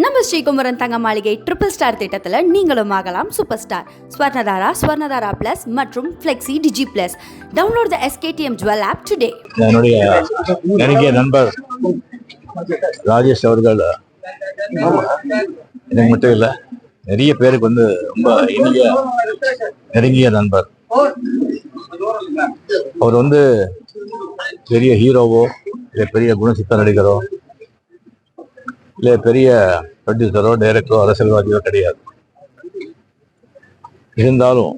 நம்ம ஸ்ரீகுமரன் தங்க மாளிகை ட்ரிபிள் ஸ்டார் திட்டத்தில் நீங்களும் ஆகலாம் சூப்பர் ஸ்டார். ஸ்வர்ணதாரா பிளஸ் மற்றும் flexi digi plus. Download the SKTM jewel app today. என்னுடைய நெருங்கிய நண்பர் ராஜேஷ் அவர்கள் எனக்கு மட்டும் இல்லை, நிறைய பேருக்கு ரொம்ப இனிய நெருங்கிய நண்பர். அவர் பெரிய ஹீரோவோ இல்லை பெரிய குணசித்த நடிகரோ இல்லை பெரிய ப்ரொடியூசரோ டைரக்டரோ அரசியல்வாதியோ கிடையாது. இருந்தாலும்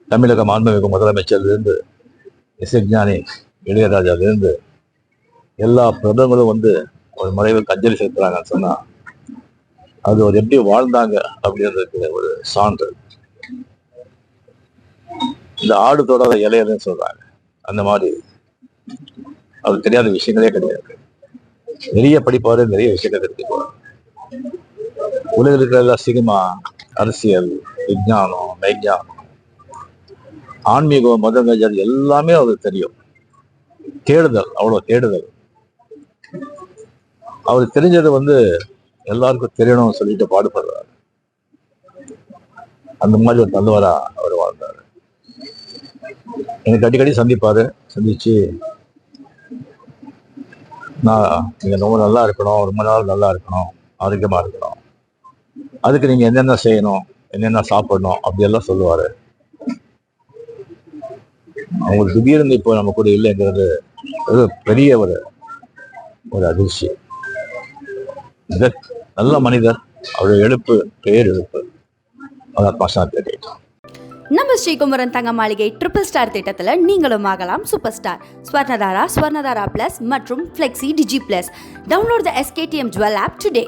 தமிழக மாண்புமிகு முதலமைச்சர்லேருந்து இசைஞானி இளையராஜாவிலிருந்து எல்லா பிரபலங்களும் ஒரு மறைவுக்கு அஞ்சலி செலுத்துறாங்கன்னு சொன்னா அது ஒரு எப்படி வாழ்ந்தாங்க அப்படின்றதுக்கு ஒரு சான்று. இந்த ஆடு தொடாத இலையன்னு சொல்றாங்க, அந்த மாதிரி அவருக்கு தெரியாத விஷயங்களே கிடையாது. நிறைய படிப்பாரு, நிறைய விஷயங்கள் தெரிஞ்சுக்குவார். உலகில் இருக்கிற சினிமா, அரசியல், விஞ்ஞானம், மெய்ஞானம், ஆன்மீகம், மதங்கள் எல்லாமே அவருக்கு தெரியும். தேடுதல், அவ்வளவு தேடுதல். அவருக்கு தெரிஞ்சது எல்லாருக்கும் தெரியணும்னு சொல்லிட்டு பாடுபடுறாரு. அந்த மாதிரி ஒரு நல்லவரா அவர் வாழ்ந்தாரு. எனக்கு அடிக்கடி சந்திச்சு நீங்க ரொம்ப நல்லா இருக்கணும், ரொம்ப நாள் நல்லா இருக்கணும், ஆரோக்கியமா இருக்கணும், அதுக்கு நீங்க என்னென்ன செய்யணும், என்னென்ன சாப்பிடணும் அப்படியெல்லாம் சொல்லுவாரு. அவங்களுக்கு திடீர்னு இப்போ நம்ம கூட இல்லைங்கிறது ஒரு பெரிய ஒரு அதிர்ச்சி. நல்ல மனிதர், அவருடைய எழுப்பு பேர் எழுப்பு. அதான் பாசாத்திய கேட்டோம். நம்ம ஸ்ரீகுமரன் தங்க மாளிகை ட்ரிபிள் ஸ்டார் திட்டத்தில் நீங்களும் ஆகலாம் சூப்பர் ஸ்டார். ஸ்வர்ணதாரா பிளஸ் மற்றும் flexi digi plus. Download the SKTM jewel app today.